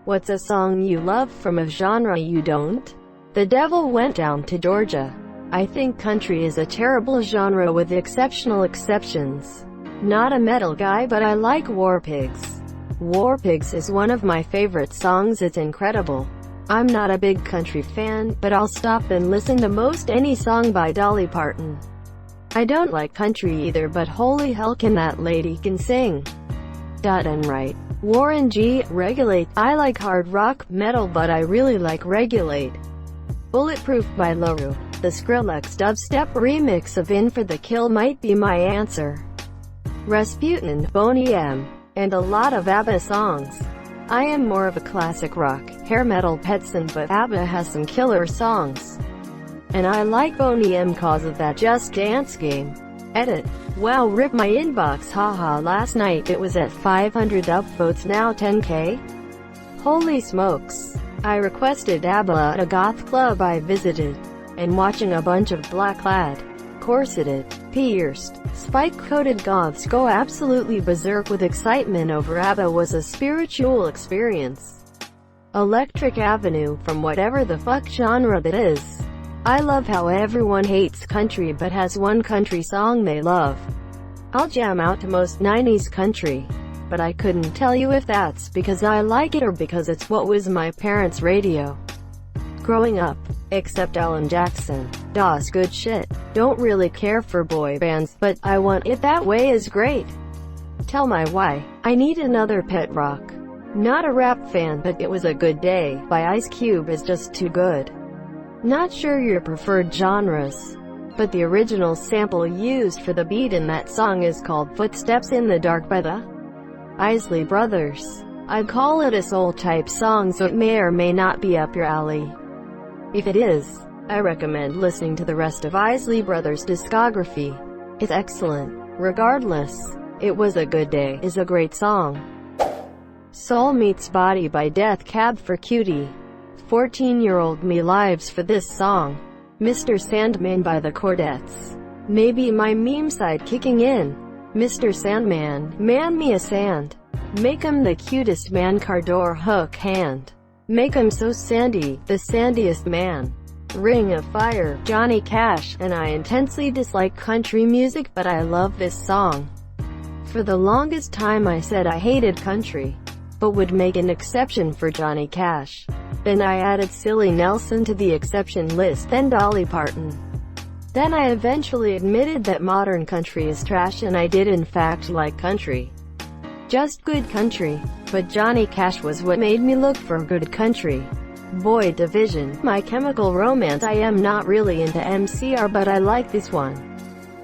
What's a song you love from a genre you don't? The Devil Went Down to Georgia. I think country is a terrible genre with exceptional exceptions. Not a metal guy, but I like War Pigs. War Pigs is one of my favorite songs. It's incredible. I'm not a big country fan, but I'll stop and listen to most any song by Dolly Parton. I don't like country either, but holy hell can that lady can sing. And right. Warren G. Regulate. I like hard rock, metal, but I really like Regulate. Bulletproof by LaRue. The Skrillex dubstep remix of In for the Kill might be my answer. Rasputin, Boney M. And a lot of ABBA songs. I am more of a classic rock, hair metal person, but ABBA has some killer songs. And I like Boney M cause of that Just Dance game. Edit. Wow, rip my inbox, haha, last night it was at 500 upvotes, now 10k? Holy smokes. I requested ABBA at a goth club I visited, and watching a bunch of black-clad, corseted, pierced, spike-coated goths go absolutely berserk with excitement over ABBA was a spiritual experience. Electric Avenue, from whatever the fuck genre that is. I love how everyone hates country but has one country song they love. I'll jam out to most 90s country, but I couldn't tell you if that's because I like it or because it's what was my parents' radio growing up. Except Alan Jackson. Das good shit. Don't really care for boy bands, but I Want It That Way is great. Tell my why. I Need Another Pet Rock. Not a rap fan, but It Was a Good Day by Ice Cube is just too good. Not sure your preferred genres, but the original sample used for the beat in that song is called Footsteps in the Dark by the Isley Brothers. I'd call it a soul-type song, so it may or may not be up your alley. If it is, I recommend listening to the rest of Isley Brothers' discography. It's excellent. Regardless, It Was a Good Day is a great song. Soul Meets Body by Death Cab for Cutie. 14-year-old me lives for this song. Mr. Sandman by the Chordettes. Maybe my meme side kicking in. Mr. Sandman, man me a sand. Make him the cutest man, Cardor hook hand. Make him so sandy, the sandiest man. Ring of Fire, Johnny Cash, and I intensely dislike country music, but I love this song. For the longest time I said I hated country, but would make an exception for Johnny Cash. Then I added Silly Nelson to the exception list, then Dolly Parton. Then I eventually admitted that modern country is trash, and I did in fact like country. Just good country. But Johnny Cash was what made me look for good country. Boy Division, My Chemical Romance. I am not really into MCR, but I like this one.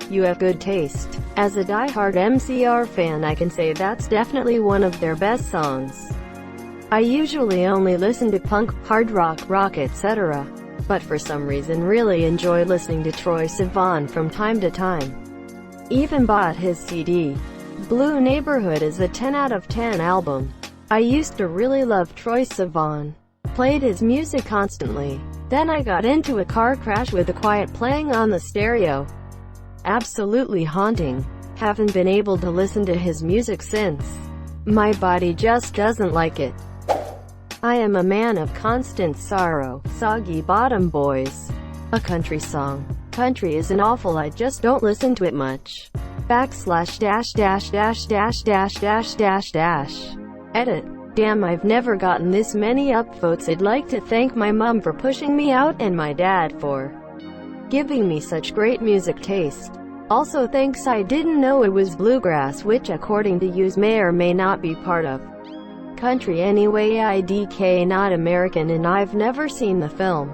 You have good taste. As a die-hard MCR fan, I can say that's definitely one of their best songs. I usually only listen to punk, hard rock, etc. But for some reason really enjoy listening to Troye Sivan from time to time. Even bought his CD. Blue Neighborhood is a 10 out of 10 album. I used to really love Troye Sivan. Played his music constantly. Then I got into a car crash with The Quiet playing on the stereo. Absolutely haunting. Haven't been able to listen to his music since. My body just doesn't like it. I Am a Man of Constant Sorrow, Soggy Bottom Boys. A country song. Country isn't awful, I just don't listen to it much. / Edit. Damn, I've never gotten this many upvotes. I'd like to thank my mom for pushing me out, and my dad for giving me such great music taste. Also thanks, I didn't know it was bluegrass, which according to you may or may not be part of country anyway. IDK not American, and I've never seen the film.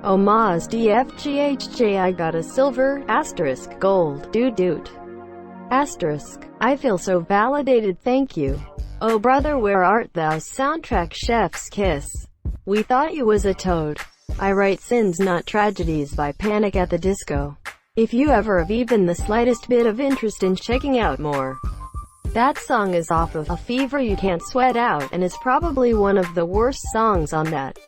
Omaz DFGHJ, I got a silver, asterisk, gold, doot. Asterisk. I feel so validated, thank you. Oh brother, where art thou? Soundtrack Chef's Kiss. We thought you was a toad. I write Sins Not Tragedies by Panic at the Disco. If you ever have even the slightest bit of interest in checking out more. That song is off of A Fever You Can't Sweat Out, and is probably one of the worst songs on that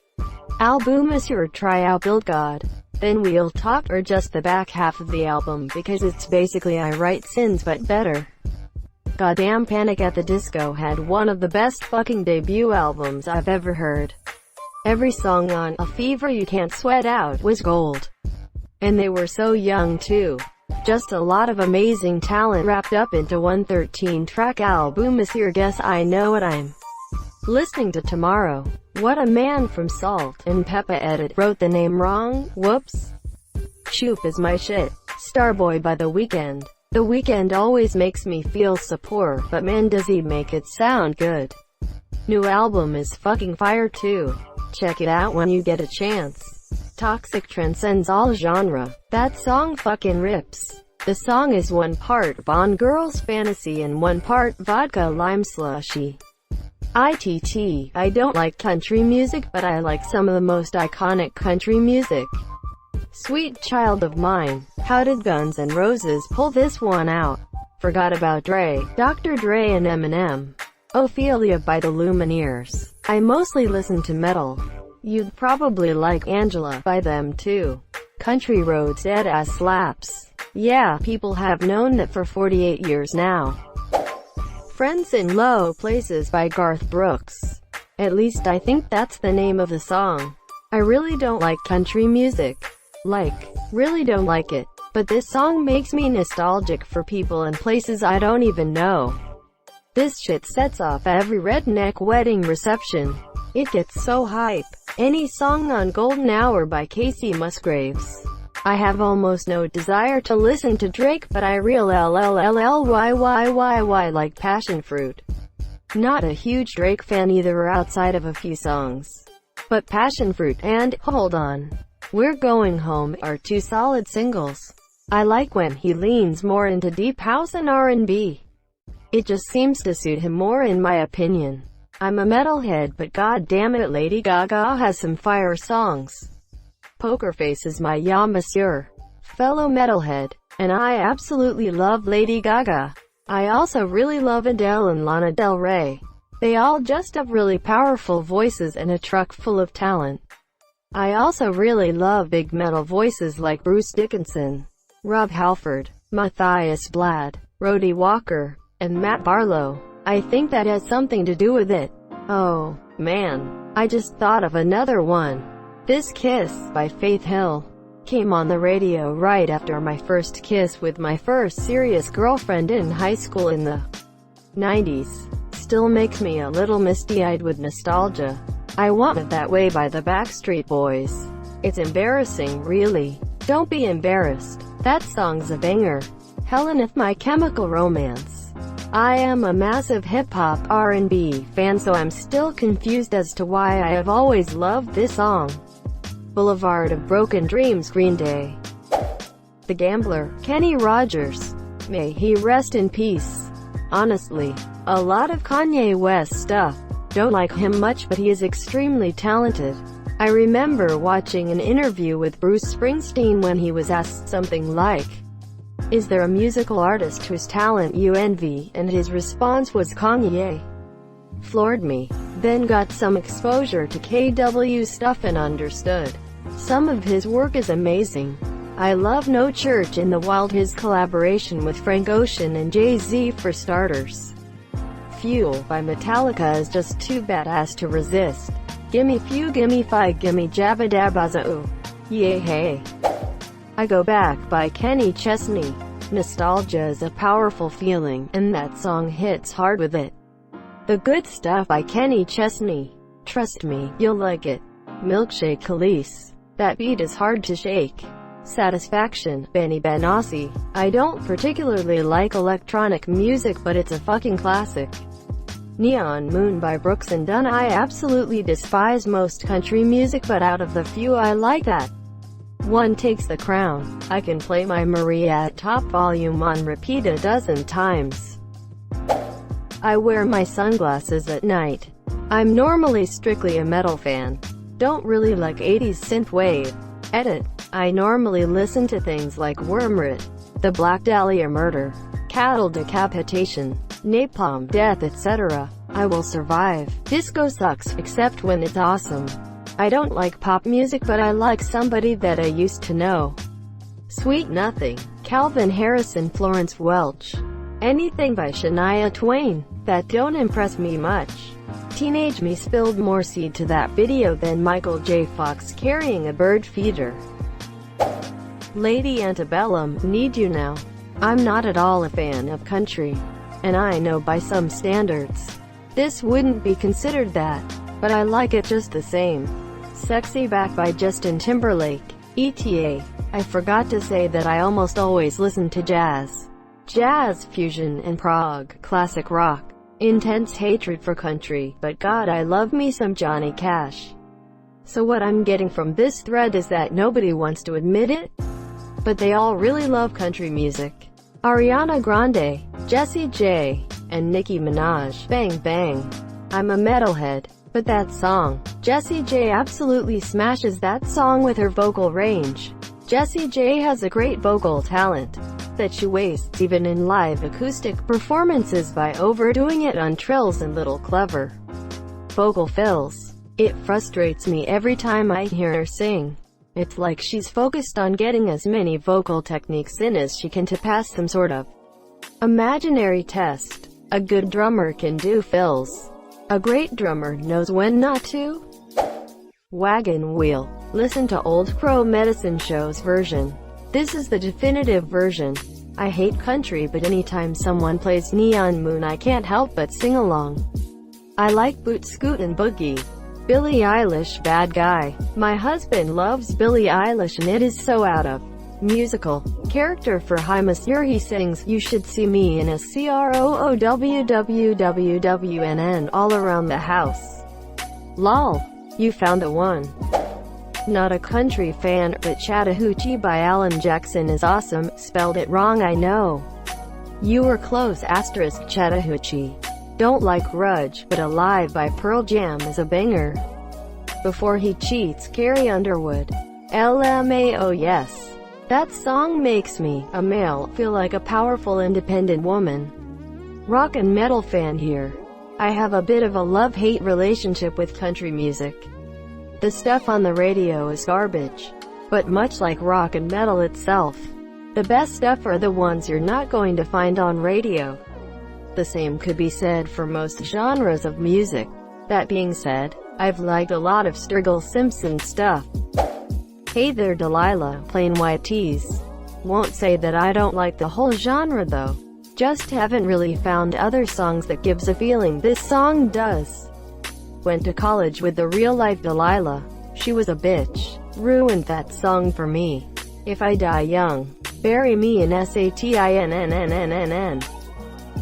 album. Is your try out Build God, Then We'll Talk, or just the back half of the album, because it's basically I Write Sins but better. Goddamn Panic at the Disco had one of the best fucking debut albums I've ever heard. Every song on A Fever You Can't Sweat Out was gold. And they were so young too. Just a lot of amazing talent wrapped up into one 13-track album. Is here Guess I Know What I'm listening to tomorrow. What a man from Salt and Peppa Edit wrote the name wrong, whoops. Shoop is my shit. Starboy by The Weeknd. The Weeknd always makes me feel so poor, but man does he make it sound good. New album is fucking fire too. Check it out when you get a chance. Toxic transcends all genre. That song fucking rips. The song is one part Bond Girl's Fantasy and one part vodka lime slushy. I don't like country music, but I like some of the most iconic country music. Sweet Child of Mine. How did Guns N' Roses pull this one out? Forgot About Dre, Dr. Dre and Eminem. Ophelia by the Lumineers. I mostly listen to metal. You'd probably like Angela by them too. Country Roads dead ass slaps. Yeah, people have known that for 48 years now. Friends in Low Places by Garth Brooks. At least I think that's the name of the song. I really don't like country music. Really don't like it. But this song makes me nostalgic for people and places I don't even know. This shit sets off every redneck wedding reception. It gets so hype. Any song on Golden Hour by Casey Musgraves. I have almost no desire to listen to Drake, but I real like Passion Fruit. Not a huge Drake fan either outside of a few songs. But Passion Fruit and Hold On, We're Going Home are two solid singles. I like when he leans more into deep house and R&B. It just seems to suit him more in my opinion. I'm a metalhead, but god damn it, Lady Gaga has some fire songs. Poker Face is my ya monsieur fellow metalhead, and I absolutely love Lady Gaga. I also really love Adele and Lana Del Rey. They all just have really powerful voices and a truck full of talent. I also really love big metal voices like Bruce Dickinson, Rob Halford, Matthias Blad, Rhodey Walker, and Matt Barlow. I think that has something to do with it. Oh, man. I just thought of another one. This Kiss by Faith Hill came on the radio right after my first kiss with my first serious girlfriend in high school in the 90s. Still makes me a little misty-eyed with nostalgia. I Want It That Way by the Backstreet Boys. It's embarrassing, really. Don't be embarrassed. That song's a banger. Helen of My Chemical Romance. I am a massive hip-hop R&B fan, so I'm still confused as to why I have always loved this song. Boulevard of Broken Dreams, Green Day. The Gambler, Kenny Rogers. May he rest in peace. Honestly, a lot of Kanye West stuff. Don't like him much, but he is extremely talented. I remember watching an interview with Bruce Springsteen when he was asked something like, "Is there a musical artist whose talent you envy?" and his response was Kanye. Floored me. Then got some exposure to KW stuff and understood. Some of his work is amazing. I love No Church in the Wild, his collaboration with Frank Ocean and Jay-Z for starters. Fuel by Metallica is just too badass to resist. Gimme Few, Gimme Five, Gimme Jabba Dabba Zoo. Yay hey. I Go Back by Kenny Chesney. Nostalgia is a powerful feeling, and that song hits hard with it. The Good Stuff by Kenny Chesney. Trust me, you'll like it. Milkshake Khalees. That beat is hard to shake. Satisfaction, Benny Benassi. I don't particularly like electronic music, but it's a fucking classic. Neon Moon by Brooks and Dunn. I absolutely despise most country music, but out of the few I like that one takes the crown. I can play my Maria at top volume on repeat a dozen times. I wear my sunglasses at night. I'm normally strictly a metal fan. Don't really like 80s synthwave. Edit. I normally listen to things like Wormrit, The Black Dahlia Murder, Cattle Decapitation, Napalm Death, etc. I will survive. Disco sucks, except when it's awesome. I don't like pop music, but I like somebody that I used to know. Sweet Nothing. Calvin Harris and Florence Welch. Anything by Shania Twain, that don't impress me much. Teenage me spilled more seed to that video than Michael J. Fox carrying a bird feeder. Lady Antebellum, Need You Now. I'm not at all a fan of country, and I know by some standards, this wouldn't be considered that, but I like it just the same. Sexy Back by Justin Timberlake, ETA. I forgot to say that I almost always listen to jazz, fusion and prog, classic rock. Intense hatred for country, but God, I love me some Johnny Cash. So what I'm getting from this thread is that nobody wants to admit it, but they all really love country music. Ariana Grande, Jessie J, and Nicki Minaj, Bang Bang. I'm a metalhead, but that song, Jessie J absolutely smashes that song with her vocal range. Jessie J has a great vocal talent that she wastes even in live acoustic performances by overdoing it on trills and little clever vocal fills. It frustrates me every time I hear her sing. It's like she's focused on getting as many vocal techniques in as she can to pass some sort of imaginary test. A good drummer can do fills. A great drummer knows when not to. Wagon Wheel. Listen to Old Crow Medicine Show's version. This is the definitive version. I hate country, but anytime someone plays Neon Moon I can't help but sing along. I like Boot Scoot and Boogie. Billie Eilish, Bad Guy. My husband loves Billie Eilish and it is so out of musical character for Hi Monsieur. He sings, "You should see me in a CROOWWWWNN all around the house." Lol. You found the one. Not a country fan, but Chattahoochee by Alan Jackson is awesome. Spelled it wrong, I know. You were close. Asterisk Chattahoochee. Don't like Grudge, but Alive by Pearl Jam is a banger. Before He Cheats, Carrie Underwood. LMAO, yes. That song makes me, a male, feel like a powerful independent woman. Rock and metal fan here. I have a bit of a love-hate relationship with country music. The stuff on the radio is garbage. But much like rock and metal itself, the best stuff are the ones you're not going to find on radio. The same could be said for most genres of music. That being said, I've liked a lot of Sturgill Simpson stuff. Hey there Delilah, Plain White Tees. Won't say that I don't like the whole genre though. Just haven't really found other songs that gives a feeling this song does. Went to college with the real-life Delilah. She was a bitch. Ruined that song for me. If I die young, bury me in SATINNNNNN.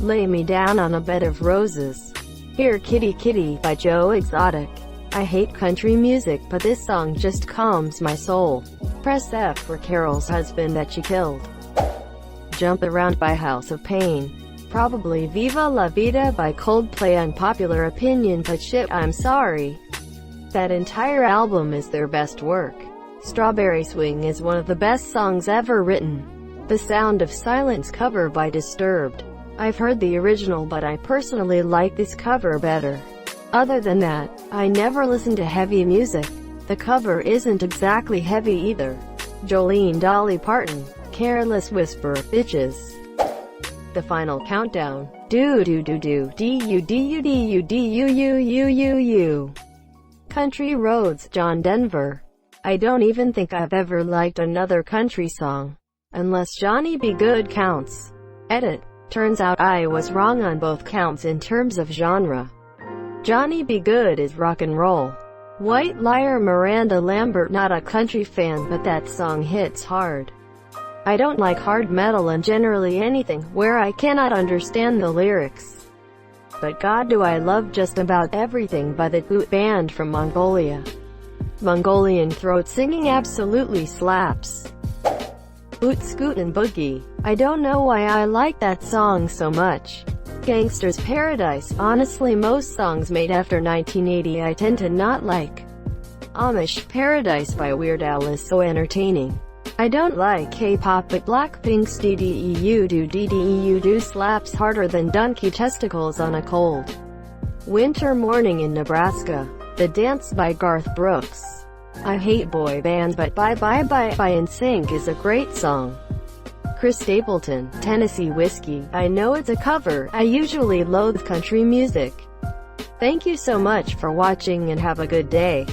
Lay me down on a bed of roses. Here Kitty Kitty by Joe Exotic. I hate country music, but this song just calms my soul. Press F for Carol's husband that she killed. Jump Around by House of Pain. Probably Viva La Vida by Coldplay. Unpopular opinion, but shit, I'm sorry. That entire album is their best work. Strawberry Swing is one of the best songs ever written. The Sound of Silence cover by Disturbed. I've heard the original, but I personally like this cover better. Other than that, I never listen to heavy music. The cover isn't exactly heavy either. Jolene Dolly Parton. Careless Whisper, Bitches. The Final Countdown. Do do do do du du du du. Country Roads, John Denver. I don't even think I've ever liked another country song, unless Johnny B. Good counts. Edit. Turns out I was wrong on both counts in terms of genre. Johnny B. Good is rock and roll. White Liar, Miranda Lambert. Not a country fan, but that song hits hard. I don't like hard metal and generally anything where I cannot understand the lyrics. But God, do I love just about everything by the Boot Band from Mongolia. Mongolian throat singing absolutely slaps. Boot Scoot and Boogie. I don't know why I like that song so much. Gangster's Paradise. Honestly, most songs made after 1980 I tend to not like. Amish Paradise by Weird Al is so entertaining. I don't like K-pop, but Blackpink's DDEU slaps harder than donkey testicles on a cold winter morning in Nebraska. The Dance by Garth Brooks. I hate boy bands, but Bye Bye Bye by NSYNC is a great song. Chris Stapleton, Tennessee Whiskey. I know it's a cover. I usually loathe country music. Thank you so much for watching and have a good day.